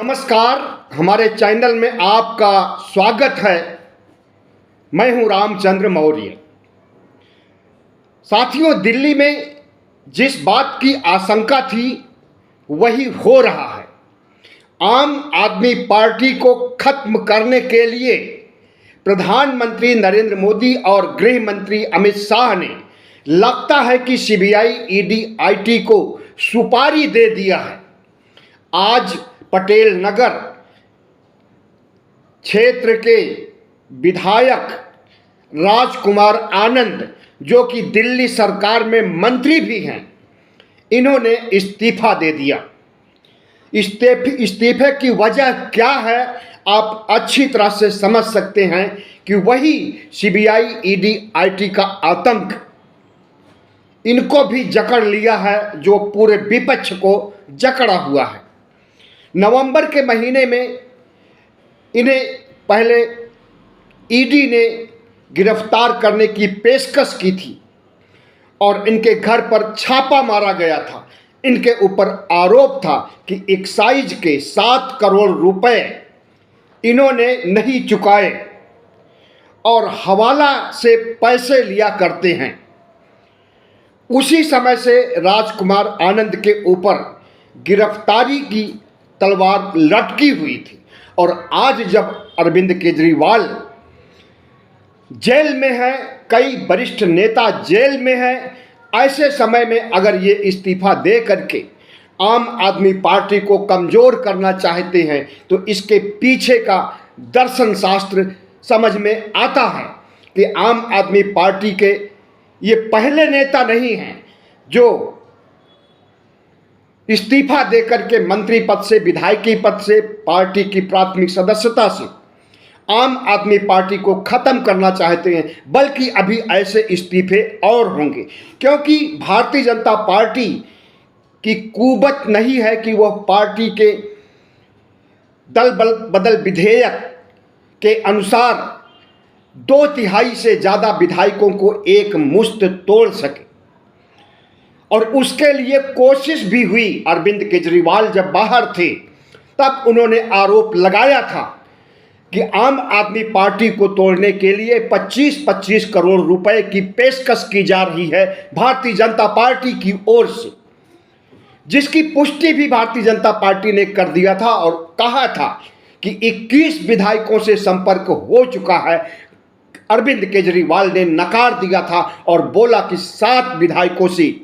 नमस्कार, हमारे चैनल में आपका स्वागत है। मैं हूं रामचंद्र मौर्य। साथियों, दिल्ली में जिस बात की आशंका थी वही हो रहा है। आम आदमी पार्टी को खत्म करने के लिए प्रधानमंत्री नरेंद्र मोदी और गृह मंत्री अमित शाह ने लगता है कि सीबीआई, ईडी, आईटी को सुपारी दे दिया है। आज पटेल नगर क्षेत्र के विधायक राजकुमार आनंद, जो कि दिल्ली सरकार में मंत्री भी हैं, इन्होंने इस्तीफा दे दिया। इस्तीफे की वजह क्या है आप अच्छी तरह से समझ सकते हैं कि वही सीबीआई, ईडी, आईटी का आतंक इनको भी जकड़ लिया है, जो पूरे विपक्ष को जकड़ा हुआ है। नवंबर के महीने में इन्हें पहले ईडी ने गिरफ्तार करने की पेशकश की थी और इनके घर पर छापा मारा गया था। इनके ऊपर आरोप था कि एक्साइज के 7 करोड़ रुपए इन्होंने नहीं चुकाए और हवाला से पैसे लिया करते हैं। उसी समय से राजकुमार आनंद के ऊपर गिरफ्तारी की तलवार लटकी हुई थी और आज जब अरविंद केजरीवाल जेल में है, कई वरिष्ठ नेता जेल में हैं, ऐसे समय में अगर ये इस्तीफा दे करके आम आदमी पार्टी को कमज़ोर करना चाहते हैं तो इसके पीछे का दर्शन शास्त्र समझ में आता है कि आम आदमी पार्टी के ये पहले नेता नहीं हैं जो इस्तीफा देकर के मंत्री पद से, विधायकी पद से, पार्टी की प्राथमिक सदस्यता से आम आदमी पार्टी को खत्म करना चाहते हैं, बल्कि अभी ऐसे इस्तीफे और होंगे। क्योंकि भारतीय जनता पार्टी की कुवत नहीं है कि वह पार्टी के दल बदल विधेयक के अनुसार 2/3 से ज़्यादा विधायकों को एक मुश्त तोड़ सके। और उसके लिए कोशिश भी हुई। अरविंद केजरीवाल जब बाहर थे तब उन्होंने आरोप लगाया था कि आम आदमी पार्टी को तोड़ने के लिए 25-25 करोड़ रुपए की पेशकश की जा रही है भारतीय जनता पार्टी की ओर से, जिसकी पुष्टि भी भारतीय जनता पार्टी ने कर दिया था और कहा था कि 21 विधायकों से संपर्क हो चुका है। अरविंद केजरीवाल ने नकार दिया था और बोला कि 7 विधायकों से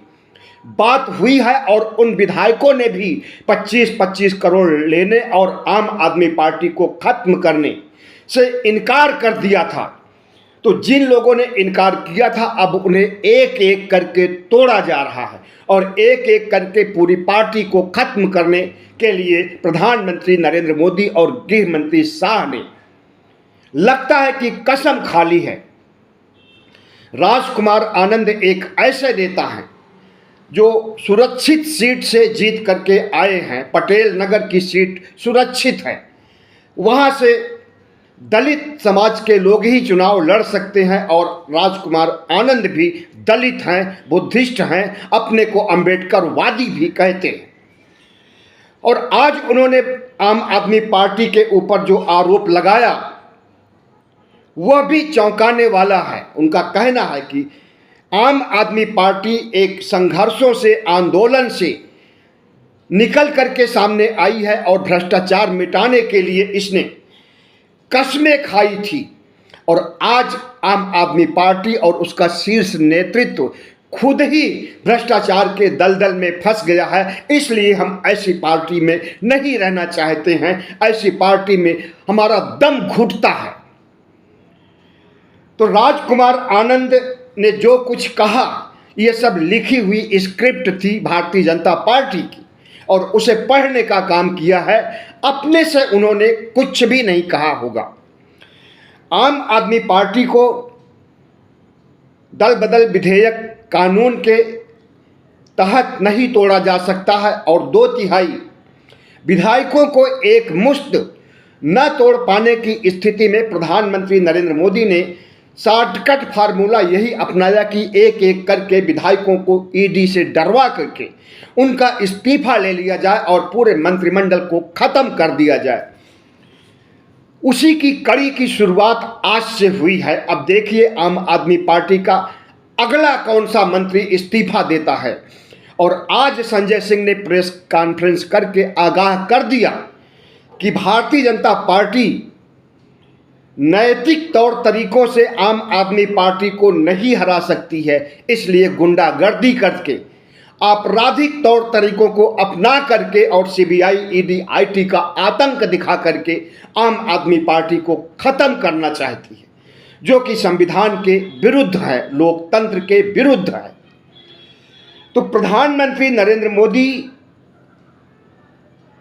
बात हुई है और उन विधायकों ने भी 25-25 करोड़ लेने और आम आदमी पार्टी को खत्म करने से इनकार कर दिया था। तो जिन लोगों ने इनकार किया था अब उन्हें एक एक करके तोड़ा जा रहा है और एक एक करके पूरी पार्टी को खत्म करने के लिए प्रधानमंत्री नरेंद्र मोदी और गृह मंत्री शाह ने लगता है कि कसम खा ली है। राजकुमार आनंद एक ऐसे नेता हैं जो सुरक्षित सीट से जीत करके आए हैं। पटेल नगर की सीट सुरक्षित है, वहाँ से दलित समाज के लोग ही चुनाव लड़ सकते हैं और राजकुमार आनंद भी दलित हैं, बुद्धिस्ट हैं, अपने को अम्बेडकरवादी भी कहते हैं। और आज उन्होंने आम आदमी पार्टी के ऊपर जो आरोप लगाया वह भी चौंकाने वाला है। उनका कहना है कि आम आदमी पार्टी एक संघर्षों से, आंदोलन से निकल करके सामने आई है और भ्रष्टाचार मिटाने के लिए इसने कस्में खाई थी और आज आम आदमी पार्टी और उसका शीर्ष नेतृत्व खुद ही भ्रष्टाचार के दलदल में फंस गया है। इसलिए हम ऐसी पार्टी में नहीं रहना चाहते हैं, ऐसी पार्टी में हमारा दम घुटता है। तो राजकुमार आनंद ने जो कुछ कहा ये सब लिखी हुई स्क्रिप्ट थी भारतीय जनता पार्टी की और उसे पढ़ने का काम किया है। अपने से उन्होंने कुछ भी नहीं कहा होगा। आम आदमी पार्टी को दल बदल विधेयक कानून के तहत नहीं तोड़ा जा सकता है और 2/3 विधायकों को एक मुश्त न तोड़ पाने की स्थिति में प्रधानमंत्री नरेंद्र मोदी ने शॉर्टकट फार्मूला यही अपनाया कि एक एक करके विधायकों को ईडी से डरवा करके उनका इस्तीफा ले लिया जाए और पूरे मंत्रिमंडल को खत्म कर दिया जाए। उसी की कड़ी की शुरुआत आज से हुई है। अब देखिए आम आदमी पार्टी का अगला कौन सा मंत्री इस्तीफा देता है। और आज संजय सिंह ने प्रेस कॉन्फ्रेंस करके आगाह कर दिया कि भारतीय जनता पार्टी नैतिक तौर तरीकों से आम आदमी पार्टी को नहीं हरा सकती है, इसलिए गुंडागर्दी करके आपराधिक तौर तरीकों को अपना करके और सीबीआई, ईडी, आईटी का आतंक दिखा करके आम आदमी पार्टी को खत्म करना चाहती है, जो कि संविधान के विरुद्ध है, लोकतंत्र के विरुद्ध है। तो प्रधानमंत्री नरेंद्र मोदी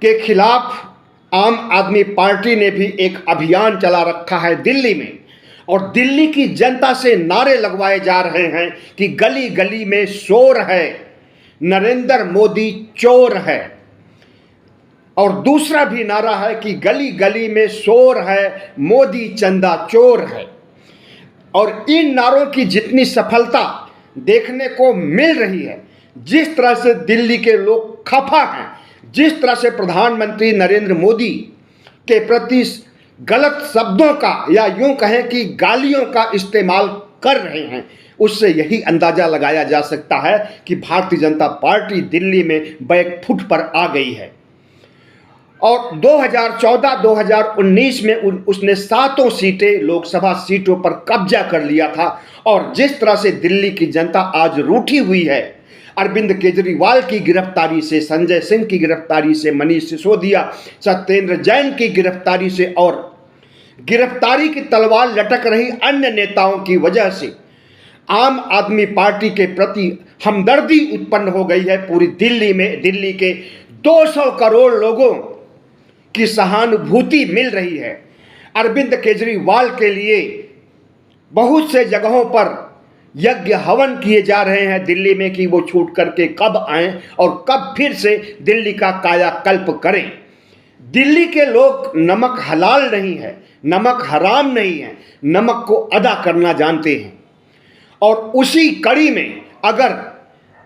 के खिलाफ आम आदमी पार्टी ने भी एक अभियान चला रखा है दिल्ली में, और दिल्ली की जनता से नारे लगवाए जा रहे हैं कि गली गली में शोर है, नरेंद्र मोदी चोर है। और दूसरा भी नारा है कि गली गली में शोर है, मोदी चंदा चोर है। और इन नारों की जितनी सफलता देखने को मिल रही है, जिस तरह से दिल्ली के लोग खफा हैं, जिस तरह से प्रधानमंत्री नरेंद्र मोदी के प्रति गलत शब्दों का या यूं कहें कि गालियों का इस्तेमाल कर रहे हैं, उससे यही अंदाजा लगाया जा सकता है कि भारतीय जनता पार्टी दिल्ली में बैकफुट पर आ गई है। और 2014-2019 में उसने 7 सीटें लोकसभा सीटों पर कब्जा कर लिया था। और जिस तरह से दिल्ली की जनता आज रूठी हुई है, अरविंद केजरीवाल की गिरफ्तारी से, संजय सिंह की गिरफ्तारी से, मनीष सिसोदिया, सत्येंद्र जैन की गिरफ्तारी से और गिरफ्तारी की तलवार लटक रही अन्य नेताओं की वजह से आम आदमी पार्टी के प्रति हमदर्दी उत्पन्न हो गई है। पूरी दिल्ली में दिल्ली के 200 करोड़ लोगों की सहानुभूति मिल रही है। अरविंद केजरीवाल के लिए बहुत से जगहों पर यज्ञ हवन किए जा रहे हैं दिल्ली में कि वो छूट करके कब आएं और कब फिर से दिल्ली का कायाकल्प करें। दिल्ली के लोग नमक हलाल नहीं है, नमक हराम नहीं है, नमक को अदा करना जानते हैं। और उसी कड़ी में अगर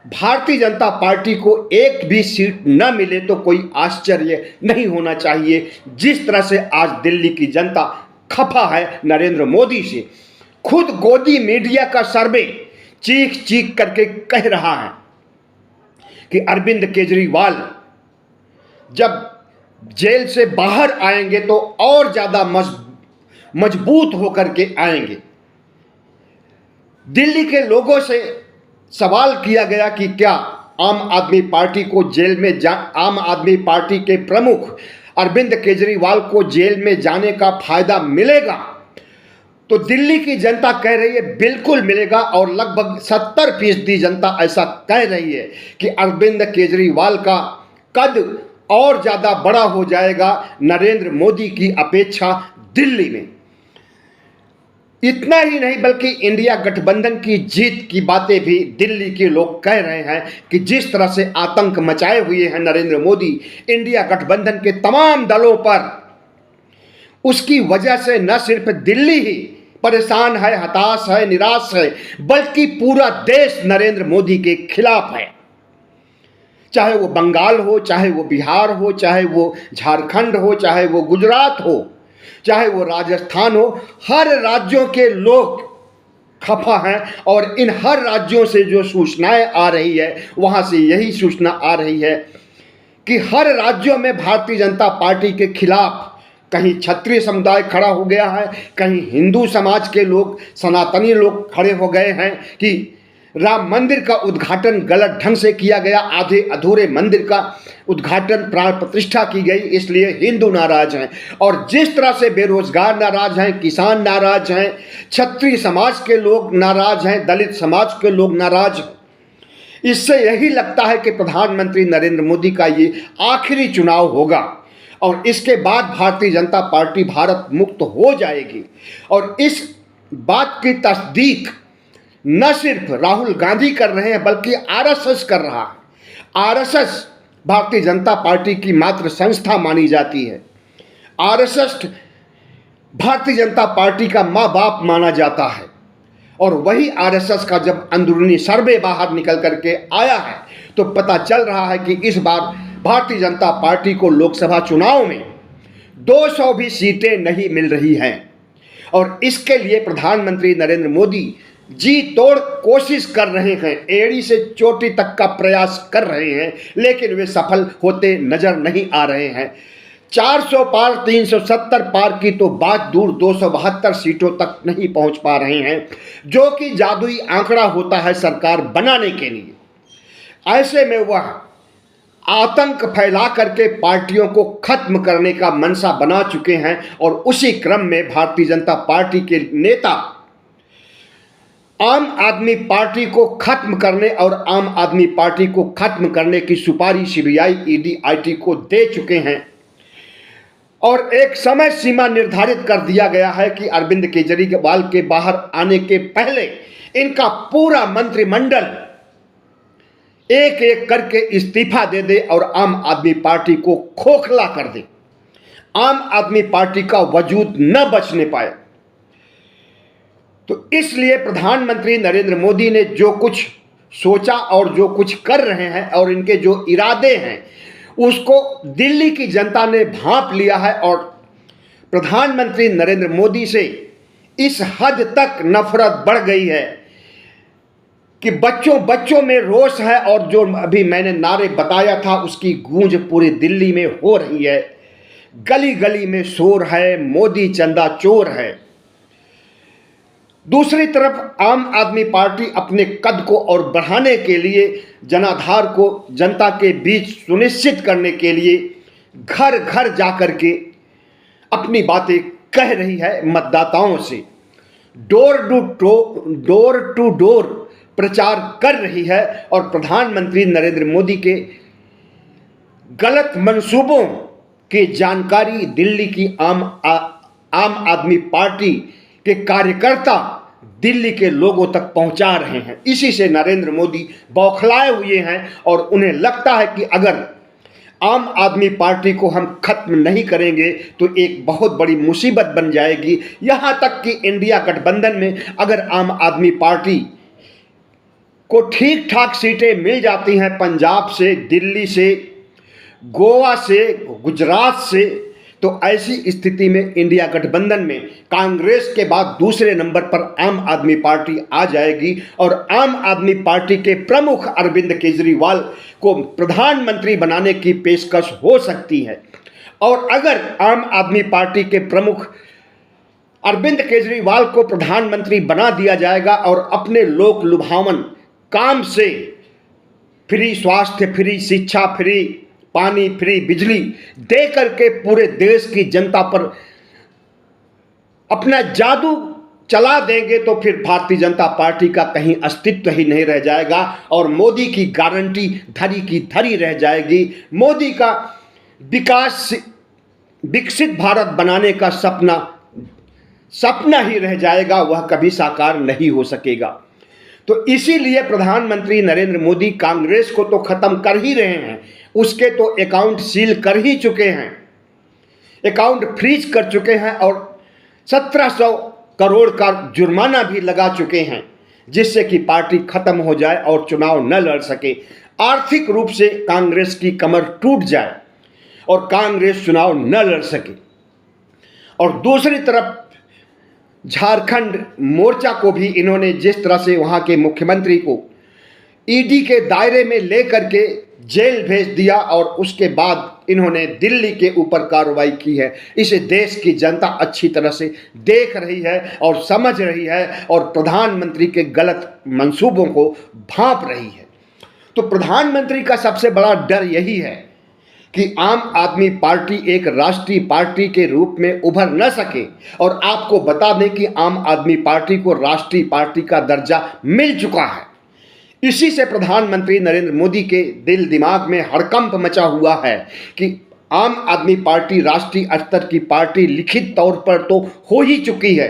भारतीय जनता पार्टी को एक भी सीट न मिले तो कोई आश्चर्य नहीं होना चाहिए। जिस तरह से आज दिल्ली की जनता खफा है नरेंद्र मोदी से, खुद गोदी मीडिया का सर्वे चीख चीख करके कह रहा है कि अरविंद केजरीवाल जब जेल से बाहर आएंगे तो और ज्यादा मजबूत होकर के आएंगे। दिल्ली के लोगों से सवाल किया गया कि क्या आम आदमी पार्टी को जेल में आम आदमी पार्टी के प्रमुख अरविंद केजरीवाल को जेल में जाने का फायदा मिलेगा, तो दिल्ली की जनता कह रही है बिल्कुल मिलेगा। और लगभग 70% जनता ऐसा कह रही है कि अरविंद केजरीवाल का कद और ज़्यादा बड़ा हो जाएगा नरेंद्र मोदी की अपेक्षा दिल्ली में। इतना ही नहीं बल्कि इंडिया गठबंधन की जीत की बातें भी दिल्ली के लोग कह रहे हैं कि जिस तरह से आतंक मचाए हुए हैं नरेंद्र मोदी इंडिया गठबंधन के तमाम दलों पर, उसकी वजह से न सिर्फ दिल्ली ही परेशान है, हताश है, निराश है, बल्कि पूरा देश नरेंद्र मोदी के खिलाफ है। चाहे वो बंगाल हो, चाहे वो बिहार हो, चाहे वो झारखंड हो, चाहे वो गुजरात हो, चाहे वो राजस्थान हो, हर राज्यों के लोग खफा हैं। और इन हर राज्यों से जो सूचनाएं आ रही है, वहां से यही सूचना आ रही है कि हर राज्यों में भारतीय जनता पार्टी के खिलाफ कहीं क्षत्रिय समुदाय खड़ा हो गया है, कहीं हिंदू समाज के लोग, सनातनी लोग खड़े हो गए हैं कि राम मंदिर का उद्घाटन गलत ढंग से किया गया, आधे अधूरे मंदिर का उद्घाटन, प्राण प्रतिष्ठा की गई, इसलिए हिंदू नाराज हैं। और जिस तरह से बेरोजगार नाराज हैं, किसान नाराज हैं, क्षत्रिय समाज के लोग नाराज हैं, दलित समाज के लोग नाराज हैं। इससे यही लगता है कि प्रधानमंत्री नरेंद्र मोदी का ये आखिरी चुनाव होगा और इसके बाद भारतीय जनता पार्टी भारत मुक्त हो जाएगी। और इस बात की तस्दीक न सिर्फ राहुल गांधी कर रहे हैं बल्कि आरएसएस कर रहा है। आरएसएस भारतीय जनता पार्टी की मात्र संस्था मानी जाती है। आरएसएस भारतीय जनता पार्टी का माँ बाप माना जाता है। और वही आरएसएस का जब अंदरूनी सर्वे बाहर निकल करके आया है तो पता चल रहा है कि इस बार भारतीय जनता पार्टी को लोकसभा चुनाव में 200 भी सीटें नहीं मिल रही हैं। और इसके लिए प्रधानमंत्री नरेंद्र मोदी जी तोड़ कोशिश कर रहे हैं, एड़ी से चोटी तक का प्रयास कर रहे हैं, लेकिन वे सफल होते नजर नहीं आ रहे हैं। 400 पार 370 पार की तो बात दूर, 272 सीटों तक नहीं पहुंच पा रहे हैं, जो कि जादुई आंकड़ा होता है सरकार बनाने के लिए। ऐसे में वह आतंक फैला करके पार्टियों को खत्म करने का मनसा बना चुके हैं और उसी क्रम में भारतीय जनता पार्टी के नेता आम आदमी पार्टी को खत्म करने और आम आदमी पार्टी को खत्म करने की सुपारी सीबीआई, ईडी, आईटी को दे चुके हैं। और एक समय सीमा निर्धारित कर दिया गया है कि अरविंद केजरीवाल के बाहर आने के पहले इनका पूरा मंत्रिमंडल एक एक करके इस्तीफा दे दे और आम आदमी पार्टी को खोखला कर दे, आम आदमी पार्टी का वजूद न बचने पाए। तो इसलिए प्रधानमंत्री नरेंद्र मोदी ने जो कुछ सोचा और जो कुछ कर रहे हैं और इनके जो इरादे हैं उसको दिल्ली की जनता ने भांप लिया है और प्रधानमंत्री नरेंद्र मोदी से इस हद तक नफरत बढ़ गई है कि बच्चों में रोष है। और जो अभी मैंने नारे बताया था उसकी गूंज पूरी दिल्ली में हो रही है, गली गली में शोर है, मोदी चंदा चोर है। दूसरी तरफ आम आदमी पार्टी अपने कद को और बढ़ाने के लिए जनाधार को जनता के बीच सुनिश्चित करने के लिए घर घर जाकर के अपनी बातें कह रही है मतदाताओं से, डोर टू डोर प्रचार कर रही है। और प्रधानमंत्री नरेंद्र मोदी के गलत मंसूबों की जानकारी दिल्ली की आम आदमी पार्टी के कार्यकर्ता दिल्ली के लोगों तक पहुंचा रहे हैं। इसी से नरेंद्र मोदी बौखलाए हुए हैं और उन्हें लगता है कि अगर आम आदमी पार्टी को हम खत्म नहीं करेंगे तो एक बहुत बड़ी मुसीबत बन जाएगी। यहां तक कि इंडिया गठबंधन में अगर आम आदमी पार्टी को ठीक ठाक सीटें मिल जाती हैं, पंजाब से, दिल्ली से, गोवा से, गुजरात से, तो ऐसी स्थिति में इंडिया गठबंधन में कांग्रेस के बाद दूसरे नंबर पर आम आदमी पार्टी आ जाएगी और आम आदमी पार्टी के प्रमुख अरविंद केजरीवाल को प्रधानमंत्री बनाने की पेशकश हो सकती है। और अगर आम आदमी पार्टी के प्रमुख अरविंद केजरीवाल को प्रधानमंत्री बना दिया जाएगा और अपने लोक लुभावन काम से, फ्री स्वास्थ्य, फ्री शिक्षा, फ्री पानी, फ्री बिजली दे करके पूरे देश की जनता पर अपना जादू चला देंगे तो फिर भारतीय जनता पार्टी का कहीं अस्तित्व ही नहीं रह जाएगा और मोदी की गारंटी धरी की धरी रह जाएगी। मोदी का विकसित भारत बनाने का सपना ही रह जाएगा, वह कभी साकार नहीं हो सकेगा। तो इसीलिए प्रधानमंत्री नरेंद्र मोदी कांग्रेस को तो खत्म कर ही रहे हैं, उसके तो अकाउंट सील कर ही चुके हैं, अकाउंट फ्रीज कर चुके हैं और 1700 करोड़ का जुर्माना भी लगा चुके हैं, जिससे कि पार्टी खत्म हो जाए और चुनाव न लड़ सके, आर्थिक रूप से कांग्रेस की कमर टूट जाए और कांग्रेस चुनाव न लड़ सके। और दूसरी तरफ झारखंड मोर्चा को भी इन्होंने जिस तरह से वहां के मुख्यमंत्री को ईडी के दायरे में लेकर के जेल भेज दिया और उसके बाद इन्होंने दिल्ली के ऊपर कार्रवाई की है, इसे देश की जनता अच्छी तरह से देख रही है और समझ रही है और प्रधानमंत्री के गलत मंसूबों को भांप रही है। तो प्रधानमंत्री का सबसे बड़ा डर यही है कि आम आदमी पार्टी एक राष्ट्रीय पार्टी के रूप में उभर न सके। और आपको बता दें कि आम आदमी पार्टी को राष्ट्रीय पार्टी का दर्जा मिल चुका है। इसी से प्रधानमंत्री नरेंद्र मोदी के दिल दिमाग में हड़कंप मचा हुआ है कि आम आदमी पार्टी राष्ट्रीय स्तर की पार्टी लिखित तौर पर तो हो ही चुकी है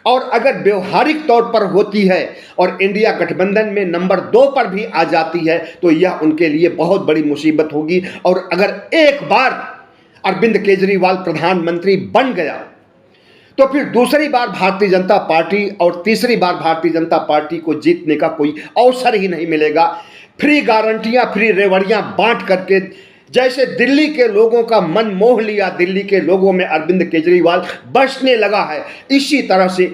और अगर व्यवहारिक तौर पर होती है और इंडिया गठबंधन में नंबर 2 पर भी आ जाती है तो यह उनके लिए बहुत बड़ी मुसीबत होगी। और अगर एक बार अरविंद केजरीवाल प्रधानमंत्री बन गया तो फिर दूसरी बार भारतीय जनता पार्टी और तीसरी बार भारतीय जनता पार्टी को जीतने का कोई अवसर ही नहीं मिलेगा। फ्री गारंटियां, फ्री रेवड़ियां बांट करके जैसे दिल्ली के लोगों का मन मोह लिया, दिल्ली के लोगों में अरविंद केजरीवाल बसने लगा है, इसी तरह से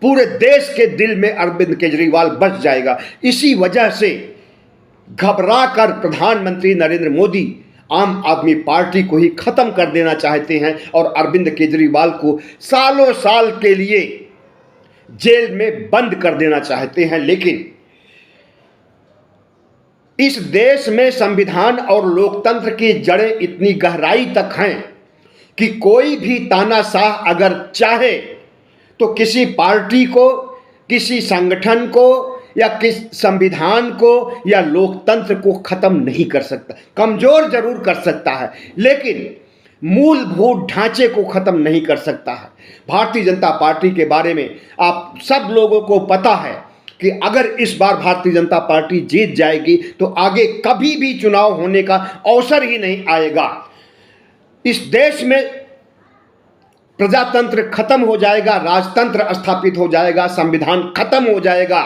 पूरे देश के दिल में अरविंद केजरीवाल बस जाएगा। इसी वजह से घबरा कर प्रधानमंत्री नरेंद्र मोदी आम आदमी पार्टी को ही खत्म कर देना चाहते हैं और अरविंद केजरीवाल को सालों साल के लिए जेल में बंद कर देना चाहते हैं। लेकिन इस देश में संविधान और लोकतंत्र की जड़ें इतनी गहराई तक हैं कि कोई भी तानाशाह अगर चाहे तो किसी पार्टी को, किसी संगठन को या किस संविधान को या लोकतंत्र को खत्म नहीं कर सकता। कमजोर जरूर कर सकता है लेकिन मूलभूत ढांचे को खत्म नहीं कर सकता है। भारतीय जनता पार्टी के बारे में आप सब लोगों को पता है कि अगर इस बार भारतीय जनता पार्टी जीत जाएगी तो आगे कभी भी चुनाव होने का अवसर ही नहीं आएगा। इस देश में प्रजातंत्र खत्म हो जाएगा, राजतंत्र स्थापित हो जाएगा, संविधान खत्म हो जाएगा,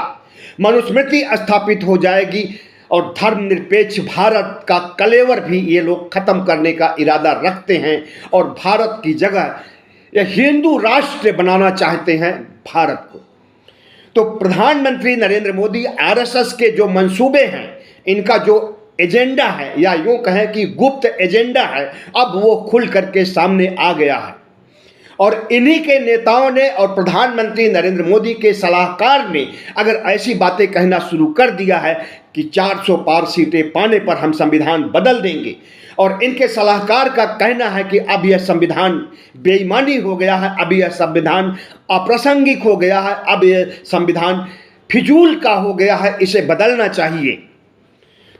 मनुस्मृति स्थापित हो जाएगी और धर्मनिरपेक्ष भारत का कलेवर भी ये लोग खत्म करने का इरादा रखते हैं और भारत की जगह ये हिंदू राष्ट्र बनाना चाहते हैं भारत को। तो प्रधानमंत्री नरेंद्र मोदी आरएसएस के जो मंसूबे हैं, इनका जो एजेंडा है या यूं कहें कि गुप्त एजेंडा है, अब वो खुल करके सामने आ गया है और इन्हीं के नेताओं ने और प्रधानमंत्री नरेंद्र मोदी के सलाहकार ने अगर ऐसी बातें कहना शुरू कर दिया है कि 400 पार सीटें पाने पर हम संविधान बदल देंगे और इनके सलाहकार का कहना है कि अब यह संविधान बेईमानी हो गया है, अब यह संविधान अप्रासंगिक हो गया है, अब यह संविधान फिजूल का हो गया है, इसे बदलना चाहिए,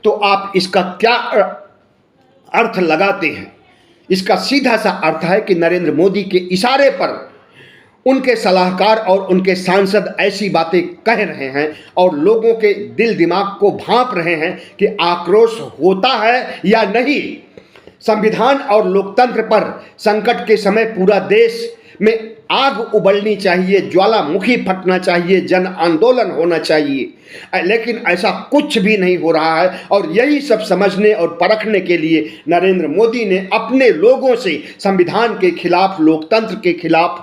तो आप इसका क्या अर्थ लगाते हैं? इसका सीधा सा अर्थ है कि नरेंद्र मोदी के इशारे पर उनके सलाहकार और उनके सांसद ऐसी बातें कह रहे हैं और लोगों के दिल दिमाग को भांप रहे हैं कि आक्रोश होता है या नहीं। संविधान और लोकतंत्र पर संकट के समय पूरा देश में आग उबलनी चाहिए, ज्वालामुखी फटना चाहिए, जन आंदोलन होना चाहिए, लेकिन ऐसा कुछ भी नहीं हो रहा है। और यही सब समझने और परखने के लिए नरेंद्र मोदी ने अपने लोगों से संविधान के खिलाफ, लोकतंत्र के खिलाफ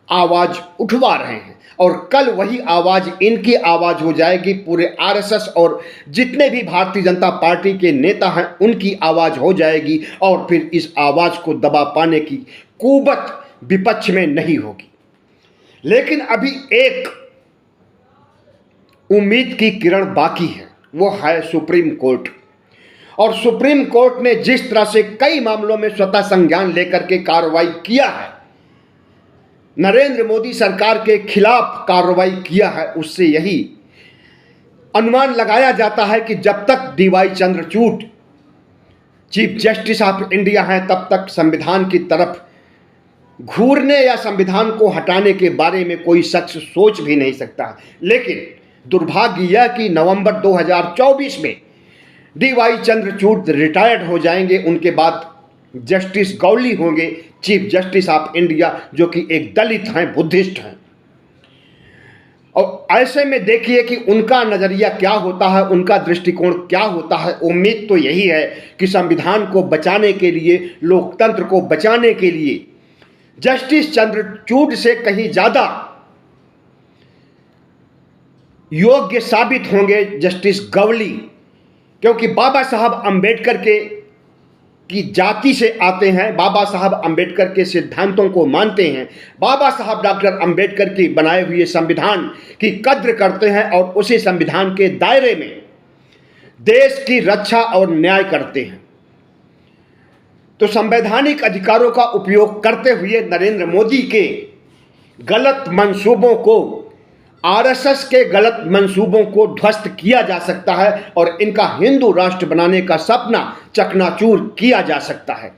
आवाज उठवा रहे हैं और कल वही आवाज इनकी आवाज हो जाएगी, पूरे आरएसएस और जितने भी भारतीय जनता पार्टी के नेता हैं उनकी आवाज हो जाएगी और फिर इस आवाज को दबा पाने की कुवत विपक्ष में नहीं होगी। लेकिन अभी एक उम्मीद की किरण बाकी है, वो है सुप्रीम कोर्ट। और सुप्रीम कोर्ट ने जिस तरह से कई मामलों में स्वतः संज्ञान लेकर के कार्रवाई किया है, नरेंद्र मोदी सरकार के खिलाफ कार्रवाई किया है, उससे यही अनुमान लगाया जाता है कि जब तक DY Chandrachud chief justice of India हैं तब तक संविधान की तरफ घूरने या संविधान को हटाने के बारे में कोई शख्स सोच भी नहीं सकता है। लेकिन दुर्भाग्य यह कि नवंबर 2024 में डीवाई चंद्रचूड़ रिटायर्ड हो जाएंगे, उनके बाद जस्टिस गौली होंगे चीफ जस्टिस ऑफ इंडिया, जो कि एक दलित हैं, बुद्धिस्ट हैं। और ऐसे में देखिए कि उनका नज़रिया क्या होता है, उनका दृष्टिकोण क्या होता है। उम्मीद तो यही है कि संविधान को बचाने के लिए, लोकतंत्र को बचाने के लिए जस्टिस चंद्रचूड़ से कहीं ज़्यादा योग्य साबित होंगे जस्टिस गौली, क्योंकि बाबा साहब अंबेडकर की जाति से आते हैं, बाबा साहब अंबेडकर के सिद्धांतों को मानते हैं, बाबा साहब डॉक्टर अंबेडकर की बनाए हुए संविधान की कद्र करते हैं और उसी संविधान के दायरे में देश की रक्षा और न्याय करते हैं। तो संवैधानिक अधिकारों का उपयोग करते हुए नरेंद्र मोदी के गलत मंसूबों को, आरएसएस के गलत मंसूबों को ध्वस्त किया जा सकता है और इनका हिंदू राष्ट्र बनाने का सपना चकनाचूर किया जा सकता है।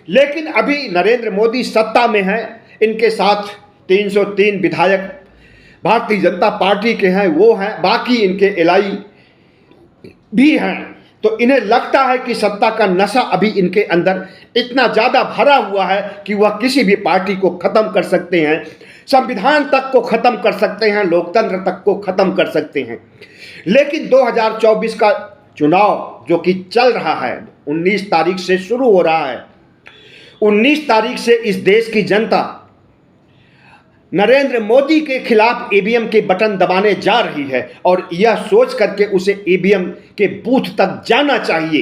लेकिन अभी नरेंद्र मोदी सत्ता में हैं, इनके साथ 303 विधायक भारतीय जनता पार्टी के हैं, वो हैं, बाकी इनके एलाई भी हैं। तो इन्हें लगता है कि सत्ता का नशा अभी इनके अंदर इतना ज़्यादा भरा हुआ है कि वह किसी भी पार्टी को ख़त्म कर सकते हैं, संविधान तक को ख़त्म कर सकते हैं, लोकतंत्र तक को ख़त्म कर सकते हैं। लेकिन 2024 का चुनाव जो कि चल रहा है, 19 तारीख से शुरू हो रहा है, 19 तारीख से इस देश की जनता नरेंद्र मोदी के खिलाफ ईवीएम के बटन दबाने जा रही है और यह सोच करके उसे ईवीएम के बूथ तक जाना चाहिए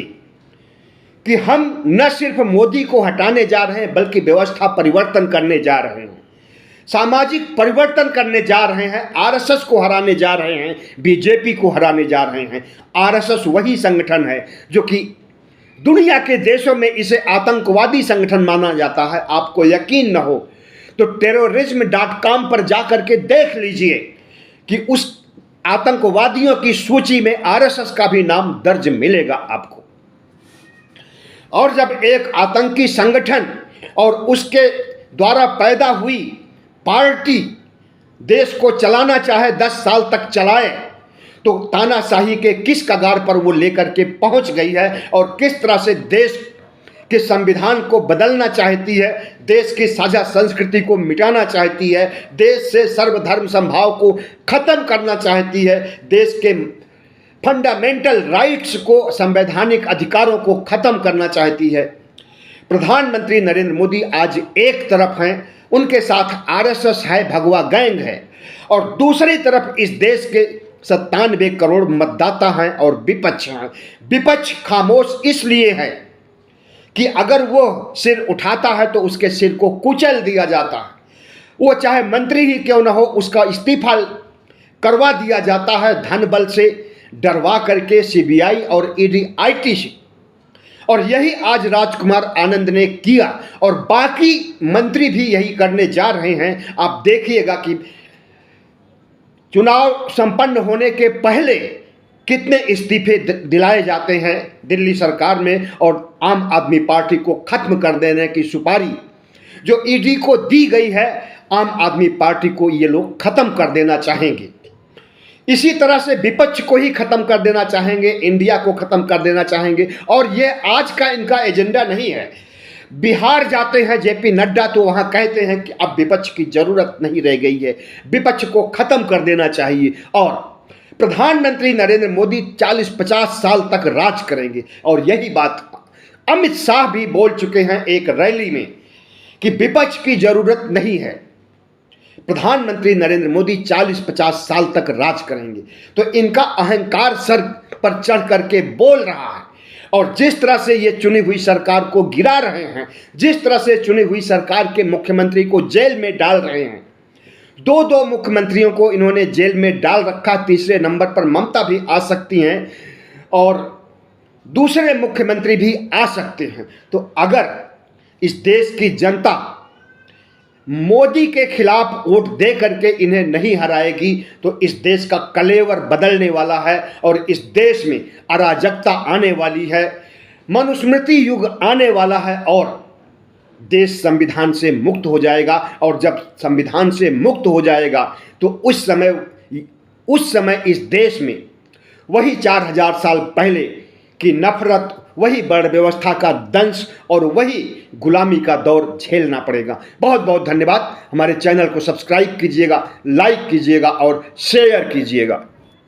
कि हम न सिर्फ मोदी को हटाने जा रहे हैं बल्कि व्यवस्था परिवर्तन करने जा रहे हैं, सामाजिक परिवर्तन करने जा रहे हैं, आरएसएस को हराने जा रहे हैं, बीजेपी को हराने जा रहे हैं। आरएसएस वही संगठन है जो कि दुनिया के देशों में इसे आतंकवादी संगठन माना जाता है। आपको यकीन न हो तो terrorism.com पर जाकर के देख लीजिए कि उस आतंकवादियों की सूची में आरएसएस का भी नाम दर्ज मिलेगा आपको। और जब एक आतंकी संगठन और उसके द्वारा पैदा हुई पार्टी देश को चलाना चाहे, 10 साल तक चलाए, तो तानाशाही के किस कगार पर वो लेकर के पहुंच गई है और किस तरह से देश के संविधान को बदलना चाहती है, देश की साझा संस्कृति को मिटाना चाहती है, देश से सर्वधर्म समभाव को खत्म करना चाहती है, देश के फंडामेंटल राइट्स को, संवैधानिक अधिकारों को खत्म करना चाहती है। प्रधानमंत्री नरेंद्र मोदी आज एक तरफ हैं, उनके साथ आरएसएस है, भगवा गैंग है, और दूसरी तरफ इस देश के 97 करोड़ मतदाता हैं और विपक्ष हैं। विपक्ष खामोश इसलिए है कि अगर वो सिर उठाता है तो उसके सिर को कुचल दिया जाता है, वो चाहे मंत्री ही क्यों ना हो उसका इस्तीफा करवा दिया जाता है, धन बल से डरवा करके, सीबीआई और ईडी आईटी से। और यही आज राजकुमार आनंद ने किया और बाकी मंत्री भी यही करने जा रहे हैं। आप देखिएगा कि चुनाव संपन्न होने के पहले कितने इस्तीफे दिलाए जाते हैं दिल्ली सरकार में, और आम आदमी पार्टी को खत्म कर देने की सुपारी जो ईडी को दी गई है, आम आदमी पार्टी को ये लोग खत्म कर देना चाहेंगे। इसी तरह से विपक्ष को ही खत्म कर देना चाहेंगे, इंडिया को खत्म कर देना चाहेंगे। और ये आज का इनका एजेंडा नहीं है। बिहार जाते हैं जेपी नड्डा तो वहाँ कहते हैं कि अब विपक्ष की जरूरत नहीं रह गई है, विपक्ष को खत्म कर देना चाहिए। और प्रधानमंत्री नरेंद्र मोदी 40-50 साल तक राज करेंगे। और यही बात अमित शाह भी बोल चुके हैं एक रैली में कि विपक्ष की जरूरत नहीं है, प्रधानमंत्री नरेंद्र मोदी 40-50 साल तक राज करेंगे। तो इनका अहंकार सर पर चढ़ करके बोल रहा है। और जिस तरह से ये चुनी हुई सरकार को गिरा रहे हैं, जिस तरह से चुनी हुई सरकार के मुख्यमंत्री को जेल में डाल रहे हैं, 2 मुख्यमंत्रियों को इन्होंने जेल में डाल रखा, तीसरे नंबर पर ममता भी आ सकती हैं और दूसरे मुख्यमंत्री भी आ सकते हैं। तो अगर इस देश की जनता मोदी के खिलाफ वोट दे करके इन्हें नहीं हराएगी तो इस देश का कलेवर बदलने वाला है और इस देश में अराजकता आने वाली है, मनुस्मृति युग आने वाला है और देश संविधान से मुक्त हो जाएगा। और जब संविधान से मुक्त हो जाएगा तो उस समय इस देश में वही 4000 साल पहले की नफरत, वही वर्ण व्यवस्था का दंश और वही गुलामी का दौर झेलना पड़ेगा। बहुत बहुत धन्यवाद। हमारे चैनल को सब्सक्राइब कीजिएगा, लाइक कीजिएगा और शेयर कीजिएगा।